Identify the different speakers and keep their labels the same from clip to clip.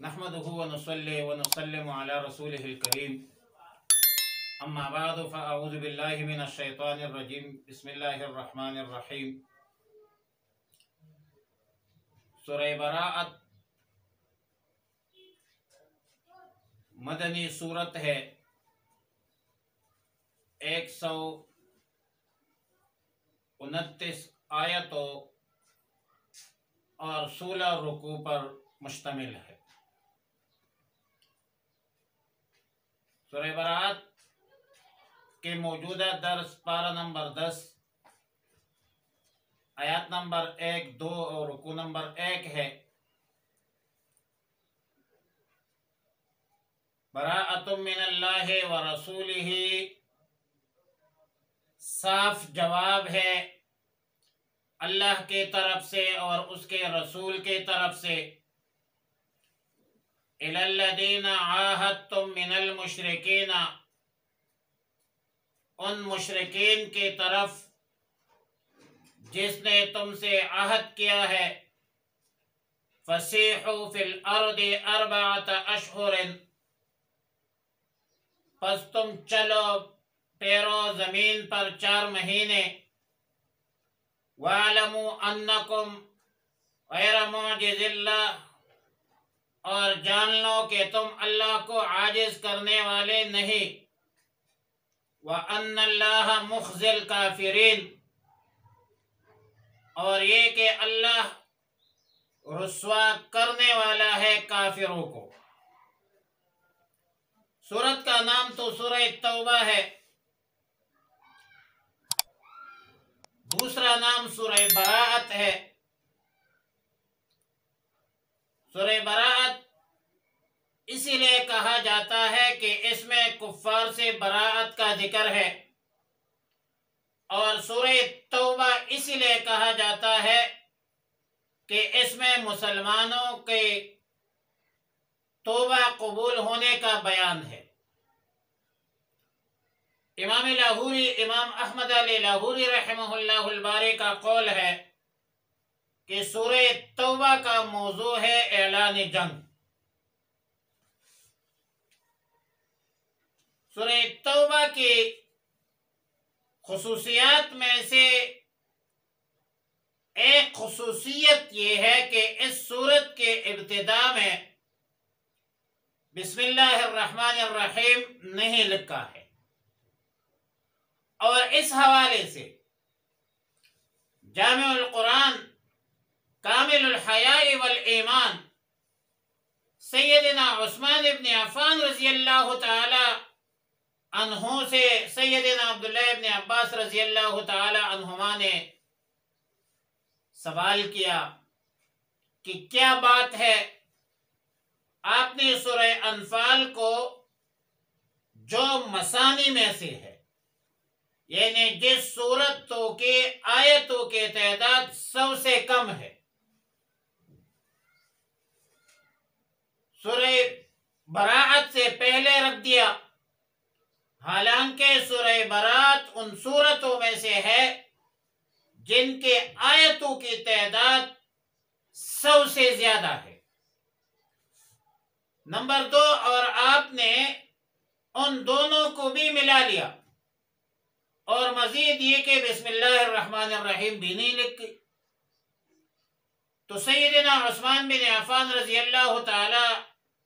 Speaker 1: نحمده ونصلي ونسلم على رسوله الكريم اما بعد فاعوذ بالله من الشیطان الرجیم بسم اللہ الرحمن الرحیم۔ سورہ براءت مدنی صورت ہے، 129 آیتوں اور 16 رکوع پر مشتمل ہے۔ سورہ براءت کے موجودہ درس پارہ نمبر 10 آیات نمبر 1، 2 اور رکوع نمبر 1 ہے۔ براءۃ من اللہ ورسولہ صاف جواب ہے اللہ کے طرف سے اور اس کے رسول کے طرف سے۔ الی الذین عاہدتم من المشرکین، ان مشرکین کی طرف جس نے تم سے عہد کیا ہے۔ فسیحوا فی الارض 4 اشہر، پس تم چلو پیرو زمین پر 4 مہینے۔ وَاعْلَمُوا أَنَّكُمْ غَيْرَ مُعْجِزِ اللَّهِ، اور جان لو کہ تم اللہ کو عاجز کرنے والے نہیں۔ وَأَنَّ اللَّهَ مُخْزِي الْكَافِرِينَ، اور یہ کہ اللہ رسوا کرنے والا ہے کافروں کو۔ سورت کا نام تو سورہ توبہ ہے، دوسرا نام سورہ براءت ہے۔ سورہ براءت اسی لیے کہا جاتا ہے کہ اس میں کفار سے براءت کا ذکر ہے، اور سورہ توبہ اسی لیے کہا جاتا ہے کہ اس میں مسلمانوں کے توبہ قبول ہونے کا بیان ہے۔ امام لاہوری، امام احمد علی لاہوری رحمہ اللہ الباری کا قول ہے کہ سورہ توبہ کا موضوع ہے اعلان جنگ۔ سورہ توبہ کی خصوصیات میں سے ایک خصوصیت یہ ہے کہ اس سورت کے ابتدا میں بسم اللہ الرحمن الرحیم نہیں لکھا ہے، اور اس حوالے سے جامع القرآن کامل الحیاء والایمان سیدنا عثمان ابن عفان رضی اللہ تعالی عنہ سے سیدنا عبداللہ ابن عباس رضی اللہ تعالی عنہما نے سوال کیا کہ کیا بات ہے آپ نے سورہ انفال کو جو مثانی میں سے ہے، یعنی جس سورتوں کے آیتوں کے تعداد 100 سے کم ہے، سورہ براءت سے پہلے رکھ دیا، حالانکہ سورہ براءت ان سورتوں میں سے ہے جن کے آیتوں کی تعداد 100 سے زیادہ ہے۔ نمبر 2، اور آپ نے ان دونوں کو بھی ملا لیا، اور مزید یہ کہ بسم اللہ الرحمن الرحیم بھی نہیں لکھی۔ تو سیدنا عثمان بن عفان رضی اللہ تعالی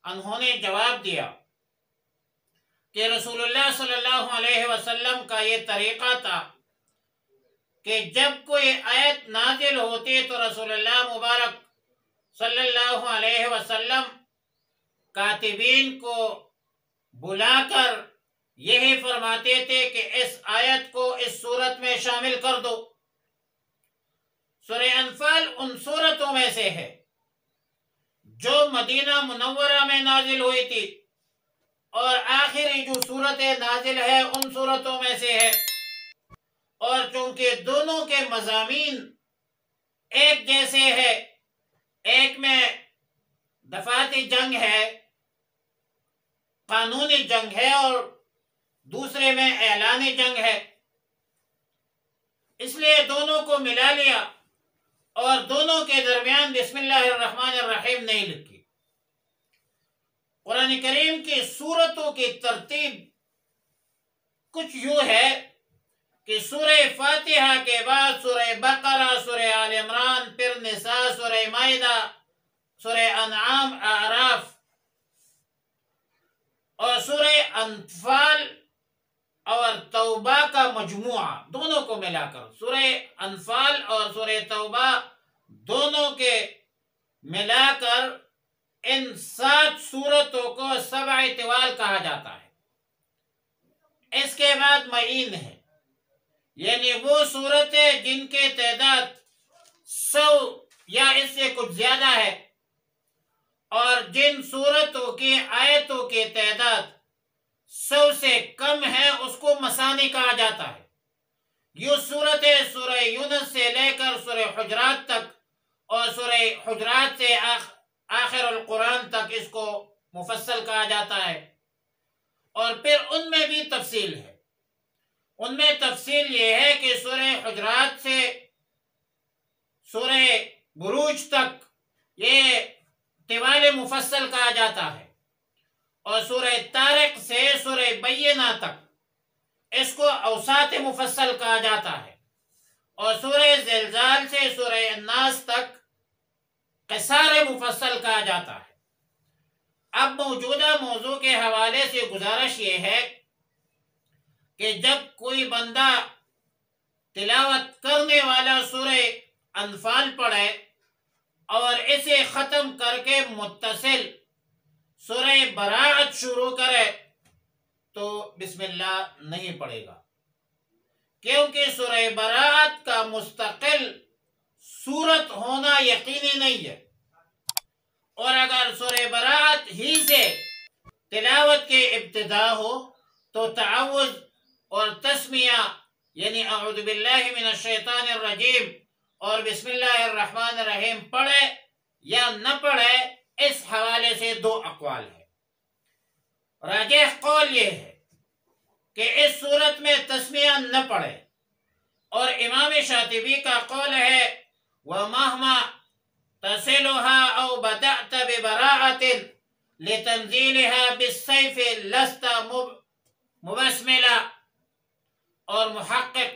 Speaker 1: عنہ نے جواب دیا کہ رسول اللہ صلی اللہ علیہ وسلم کا یہ طریقہ تھا کہ جب کوئی آیت نازل ہوتی تو رسول اللہ مبارک صلی اللہ علیہ وسلم کاتبین کو بلا کر یہی فرماتے تھے کہ اس آیت کو اس سورت میں شامل کر دو۔ سورہ انفال ان سورتوں میں سے ہے جو مدینہ منورہ میں نازل ہوئی تھی، اور آخری جو سورت نازل ہے ان سورتوں میں سے ہے، اور چونکہ دونوں کے مضامین ایک جیسے ہے، ایک میں دفاعی جنگ ہے، قانونی جنگ ہے، اور دوسرے میں اعلانی جنگ ہے، اس لیے دونوں کو ملا لیا اور دونوں کے درمیان بسم اللہ الرحمن الرحیم نہیں لکھی۔ قرآن کریم کی سورتوں کی ترتیب کچھ یوں ہے کہ سورہ فاتحہ کے بعد سورہ بقرہ، سورہ آل عمران، پھر نساء، سورہ مائدہ، سورہ انعام، اعراف اور سورہ انفال اور توبہ کا مجموعہ، دونوں کو ملا کر سورہ انفال اور سورہ توبہ دونوں کے ملا کر ان 7 سورتوں کو سبع طوال کہا جاتا ہے۔ اس کے بعد معین ہے، یعنی وہ سورتیں جن کے تعداد 100 یا اس سے کچھ زیادہ ہے، اور جن سورتوں کی آیتوں کی تعداد 100 سے کم ہے اس کو مثانی کہا جاتا ہے۔ یہ سورتیں سورہ یونس سے لے کر سورہ حجرات تک اور سورہ حجرات سے آخر القرآن تک اس کو مفصل کہا جاتا ہے، اور پھر ان میں بھی تفصیل ہے۔ ان میں تفصیل یہ ہے کہ سورہ حجرات سے سورہ بروج تک یہ طوال مفصل کہا جاتا ہے، اور سورہ طارق سے سورہ بینہ تک اس کو اوساط مفصل کہا جاتا ہے، اور سورہ زلزال سے سورہ الناس تک قصار مفصل کہا جاتا ہے۔ اب موجودہ موضوع کے حوالے سے گزارش یہ ہے کہ جب کوئی بندہ تلاوت کرنے والا سورہ انفال پڑھے اور اسے ختم کر کے متصل سورہ براءت شروع کرے تو بسم اللہ نہیں پڑھے گا، کیونکہ سورہ براءت کا مستقل سورت ہونا یقینی نہیں ہے، اور اگر سورہ براءت ہی سے تلاوت کے ابتدا ہو تو تعوذ اور تسمیہ یعنی اعوذ باللہ من الشیطان الرجیم اور بسم اللہ الرحمن الرحیم پڑھے یا نہ پڑھے، اس حوالے سے 2 اقوال ہے۔ راجح قول یہ ہے کہ اس صورت میں تسمیہ نہ پڑھے، اور امام شاطبی کا قول ہے وَمَهْمَا تَصِلُهَا أَوْ بَدَأْتَ بِبَرَاءَةٍ لِتَنزِيلِهَا بِالسَّيْفِ لَسْتَ مُبَسْمِلًا، اور محقق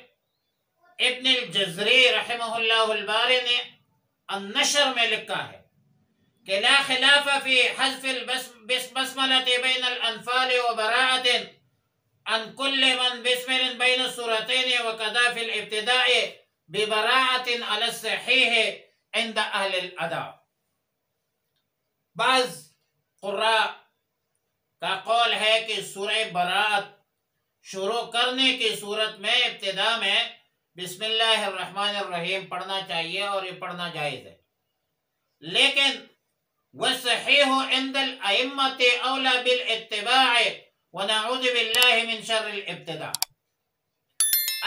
Speaker 1: ابن الجزری رحمہ اللہ الباری نے النشر میں لکھا ہے کہ لا خلاف فی حذف البسملة بین الانفال وبراءة عن كل من بسمل بین السورتين وكذا في الابتداء ببراءة على الصحيح عند اہل الاداء۔ بعض قراء کا قول ہے کہ سورہ براءت شروع کرنے کی صورت میں ابتدا میں بسم اللہ الرحمن الرحیم پڑھنا چاہیے اور یہ پڑھنا جائز ہے، لیکن وَالصَّحِيحُ عِنْدَ الْأَئِمَّةِ أَوْلَى بِالْاتِّبَاعِ وَنَعُوذُ بِاللَّهِ مِنْ شَرِّ الْإِبْتِدَاءِ۔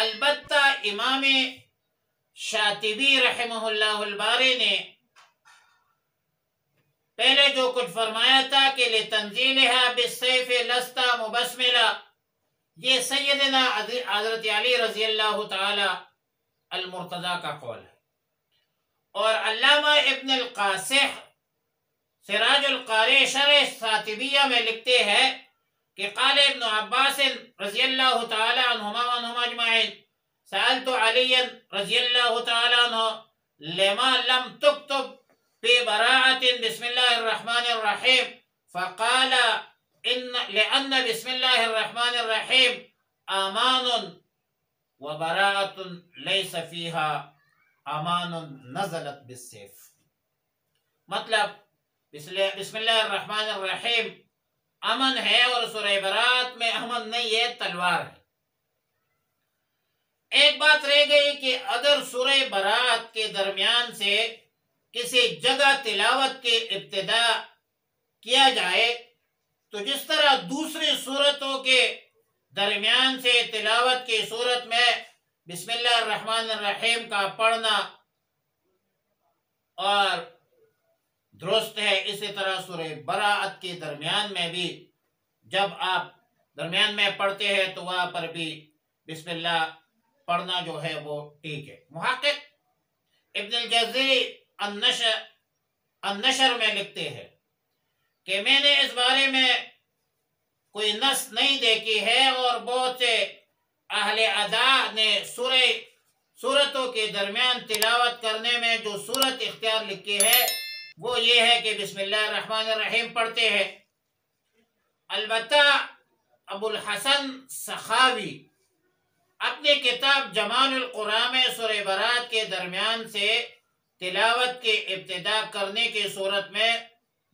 Speaker 1: البتہ امام شاطبی رحمہ اللہ الباری نے پہلے جو کچھ فرمایا تھا کہ لِتَنزِيلِهَا بِالسَّيْفِ لَسْتَ مُبَسْمِلًا، یہ سیدنا حضرت علی رضی اللہ تعالی المرتضی کا قول ہے، اور علامہ ابن القاسح سراج القاری شرح شاطبیہ میں لکھتے ہیں کہ قال ابن عباس رضی اللہ تعالی عنہما وعنہما اجمعین سألت علی رضی اللہ تعالی عنہ لما لم تكتب في براءة بسم الله الرحمن الرحيم فقال لأن بسم الله الرحمن الرحيم امان وبراءة ليس فيها امان نزلت بالسيف، مطلب بسم اللہ الرحمن الرحیم امن ہے اور سورہ براءت میں امن نہیں ہے، تلوار ہے۔ ایک بات رہ گئی کہ اگر سورہ براءت کے درمیان سے کسی جگہ تلاوت کی ابتدا کیا جائے تو جس طرح دوسری صورتوں کے درمیان سے تلاوت کی صورت میں بسم اللہ الرحمن الرحیم کا پڑھنا اور درست ہے، اسی طرح سورہ براءت کے درمیان میں بھی جب آپ درمیان میں پڑھتے ہیں تو وہاں پر بھی بسم اللہ پڑھنا جو ہے وہ ٹھیک ہے۔ محقق ابن الجزری النشر میں لکھتے ہیں کہ میں نے اس بارے میں کوئی نص نہیں دیکھی ہے، اور بہت سے اہل ادا نے سورتوں کے درمیان تلاوت کرنے میں جو سورت اختیار لکھی ہے وہ یہ ہے کہ بسم اللہ الرحمن الرحیم پڑھتے ہیں۔ البتہ ابو الحسن سخاوی اپنی کتاب جمال القرآن میں سورہ برات کے درمیان سے تلاوت کے ابتدا کرنے کی صورت میں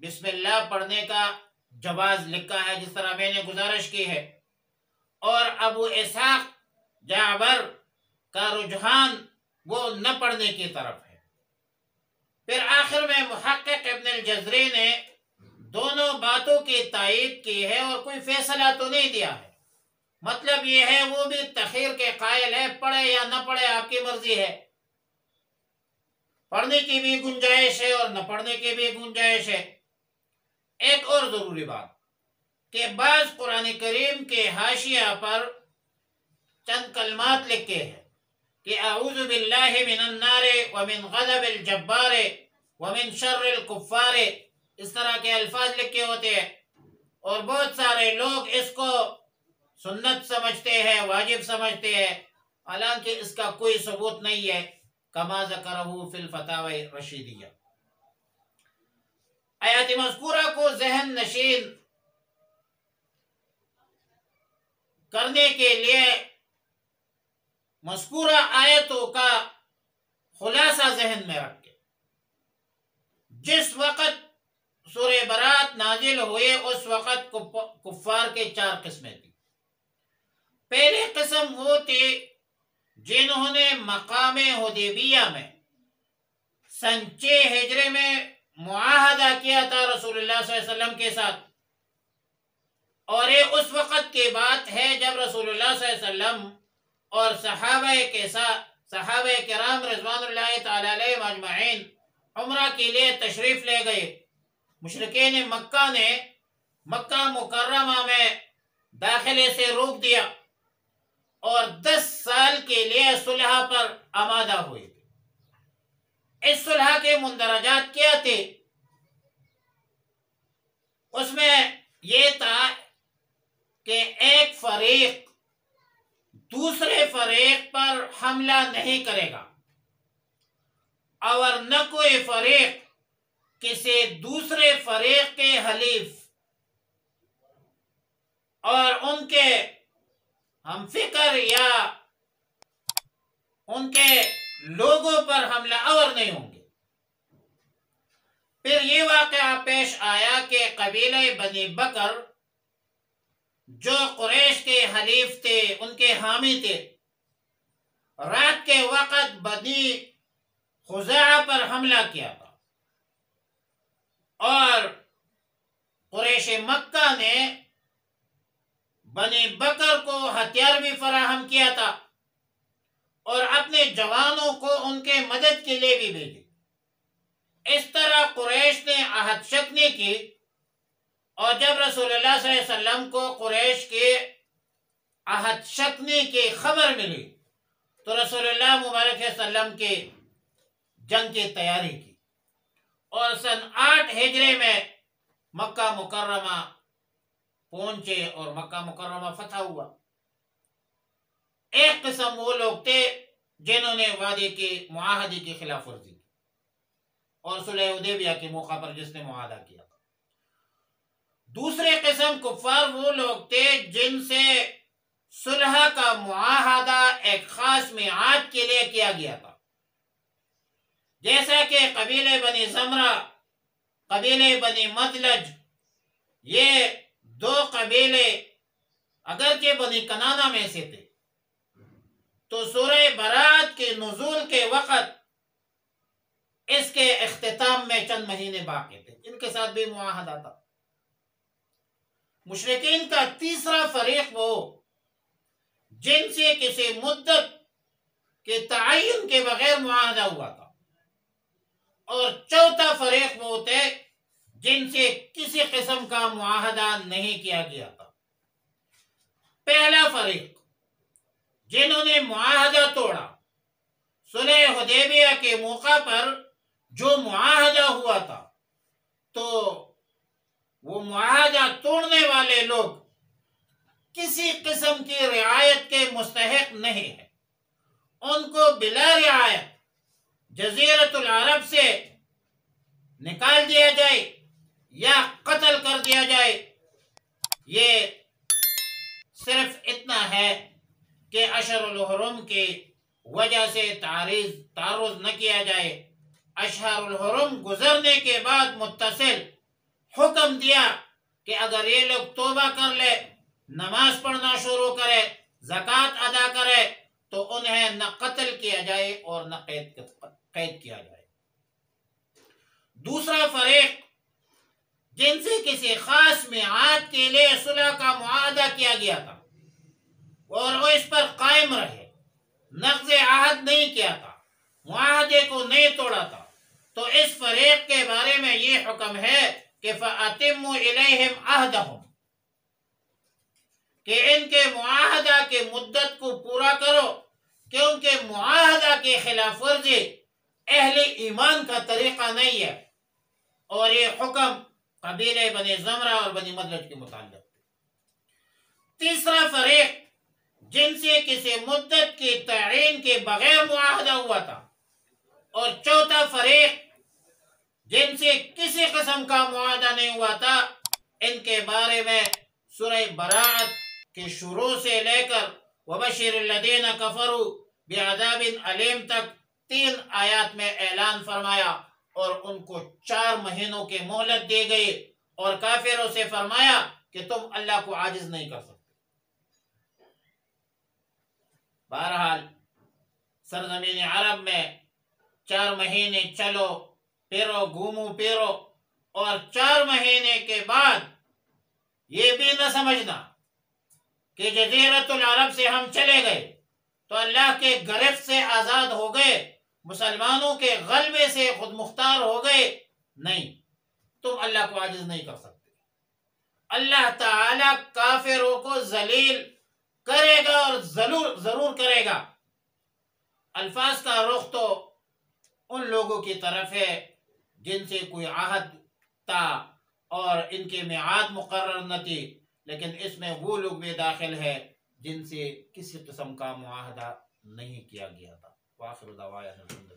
Speaker 1: بسم اللہ پڑھنے کا جواز لکھا ہے، جس طرح میں نے گزارش کی ہے، اور ابو اسحاق جعبر کا رجحان وہ نہ پڑھنے کی طرف ہے۔ پھر آخر میں محقق ابن الجزری نے دونوں باتوں کی تائید کی ہے اور کوئی فیصلہ تو نہیں دیا ہے، مطلب یہ ہے وہ بھی تخیر کے قائل ہے، پڑھے یا نہ پڑھے آپ کی مرضی ہے، پڑھنے کی بھی گنجائش ہے اور نہ پڑھنے کی بھی گنجائش ہے۔ ایک اور ضروری بات کہ بعض قرآن کریم کے حاشیہ پر چند کلمات لکھے ہیں کہ اعوذ باللہ من النار ومن غضب الجبار ومن شر الکفار، اس طرح کے الفاظ لکھے ہوتے ہیں، اور بہت سارے لوگ اس کو سنت سمجھتے ہیں، واجب سمجھتے ہیں، حالانکہ اس کا کوئی ثبوت نہیں ہے، کما ذکرہ فی الفتاوی رشیدیہ۔ آیات مذکورہ کو ذہن نشین کرنے کے لیے مذکورہ آیتوں کا خلاصہ ذہن میں رکھیں۔ جس وقت سورہ برات نازل ہوئے اس وقت کفار کے 4 قسمیں تھیں۔ پہلی قسم وہ تھی جنہوں نے مقام حدیبیہ میں سن 6 ہجری میں معاہدہ کیا تھا رسول اللہ صلی اللہ علیہ وسلم کے ساتھ، اور یہ اس وقت کی بات ہے جب رسول اللہ صلی اللہ علیہ وسلم اور صحابہ کے ساتھ صحابہ کرام رضوان اللہ تعالی علیہم اجمعین عمرہ کے لیے تشریف لے گئے۔ مشرکین مکہ نے مکہ مکرمہ میں داخلے سے روک دیا اور 10 سال کے لیے صلح پر آمادہ ہوئے تھے۔ اس صلح کے مندرجات کیا تھے؟ اس میں یہ تھا کہ ایک فریق دوسرے فریق پر حملہ نہیں کرے گا، اور نہ کوئی فریق کسی دوسرے فریق کے حلیف اور ان کے ہم فکر یا ان کے لوگوں پر حملہ آور نہیں ہوں گے۔ پھر یہ واقعہ پیش آیا کہ قبیلہ بنی بکر جو قریش کے حلیف تھے، ان کے حامی تھے، رات کے وقت بنی خزاعہ پر حملہ کیا تھا، اور قریش مکہ نے بنی بکر کو ہتھیار بھی فراہم کیا تھا اور اپنے جوانوں کو ان کے مدد کے لیے بھی بھیجے۔ اس طرح قریش نے عہد شکنی کی، اور جب رسول اللہ صلی اللہ علیہ وسلم کو قریش کے عہد شکنی کی خبر ملی تو رسول اللہ مبارک صلی اللہ علیہ وسلم کی جنگ کی تیاری کی، اور سن 8 ہجری میں مکہ مکرمہ پہنچے اور مکہ مکرمہ فتح ہوا۔ ایک قسم وہ لوگ تھے جنہوں نے وعدے کی معاہدے کی خلاف ورزی کی، اور صلح حدیبیہ کے موقع پر جس نے معاہدہ کیا تھا۔ دوسری قسم کفار وہ لوگ تھے جن سے صلح کا معاہدہ ایک خاص میعاد کے لیے کیا گیا تھا، جیسا کہ قبیلہ بنی زمرہ، قبیلہ بنی مدلج، یہ 2 قبیلے اگرچہ بنی کنانہ میں سے تھے، تو سورہ برات کے نزول کے وقت اس کے اختتام میں چند مہینے باقی تھے، ان کے ساتھ بھی معاہدہ تھا۔ مشرکین کا تیسرا فریق وہ جن سے کسی مدت کے تعین کے بغیر معاہدہ ہوا تھا، اور چوتھا فریق وہ تھے جن سے کسی قسم کا معاہدہ نہیں کیا گیا تھا۔ پہلا فریق جنہوں نے معاہدہ توڑا، صلح حدیبیہ کے موقع پر جو معاہدہ ہوا تھا تو وہ معاہدہ توڑنے والے لوگ کسی قسم کی رعایت کے مستحق نہیں ہے. ان کو بلا رعایت جزیرۃ العرب سے نکال دیا جائے یا قتل کر دیا جائے. یہ صرف اتنا ہے کہ اشہر الحرم کی وجہ سے تعرض نہ کیا جائے. اشہر الحرم گزرنے کے بعد متصل حکم دیا کہ اگر یہ لوگ توبہ کر لے، نماز پڑھنا شروع کرے، زکوٰۃ ادا کرے، تو انہیں نہ قتل کیا جائے اور نہ قید کیا جائے. دوسرا فریق جن سے کسی خاص میعاد کے لیے صلح کا معاہدہ کیا گیا تھا اور وہ اس پر قائم رہے، نقض عہد نہیں کیا تھا، معاہدے کو نہیں توڑا تھا، تو اس فریق کے بارے میں یہ حکم ہے کہ فَأَتِمُّوا إِلَيْهِمْ عَهْدَهُمْ، کہ ان کے معاہدہ کے مدت کو پورا کرو، کیونکہ معاہدہ کی خلاف ورزی اہل ایمان کا طریقہ نہیں ہے. اور یہ حکم قبیلے بنی زمرہ اور بنی مدلج کے متعلق. تیسرا فریق جن سے کسی مدت کی تعین کے بغیر معاہدہ ہوا تھا، اور چوتھا فریق جن سے کسی قسم کا معاہدہ نہیں ہوا تھا، ان کے بارے میں سورہ براءت کے شروع سے لے کر وَبَشِّرِ الَّذِينَ كَفَرُوا بِعَذَابٍ أَلِيمٍ تک 3 آیات میں اعلان فرمایا، اور ان کو 4 مہینوں کی مہلت دی گئی، اور کافروں سے فرمایا کہ تم اللہ کو عاجز نہیں کر سکتے. بہرحال سرزمین عرب میں 4 مہینے چلو پھرو، گھومو پھرو، اور 4 مہینے کے بعد یہ بھی نہ سمجھنا کہ جزیرۃ العرب سے ہم چلے گئے تو اللہ کے گرفت سے آزاد ہو گئے، مسلمانوں کے غلبے سے خود مختار ہو گئے. نہیں، تم اللہ کو عاجز نہیں کر سکتے. اللہ تعالی کافروں کو ذلیل کرے گا اور ضرور کرے گا. الفاظ کا رخ تو ان لوگوں کی طرف ہے جن سے کوئی عہد تھا اور ان کے میعاد مقرر نہ تھی، لیکن اس میں وہ لوگ بھی داخل ہے جن سے کسی قسم کا معاہدہ نہیں کیا گیا تھا. وآخر دعوانا الحمدللہ.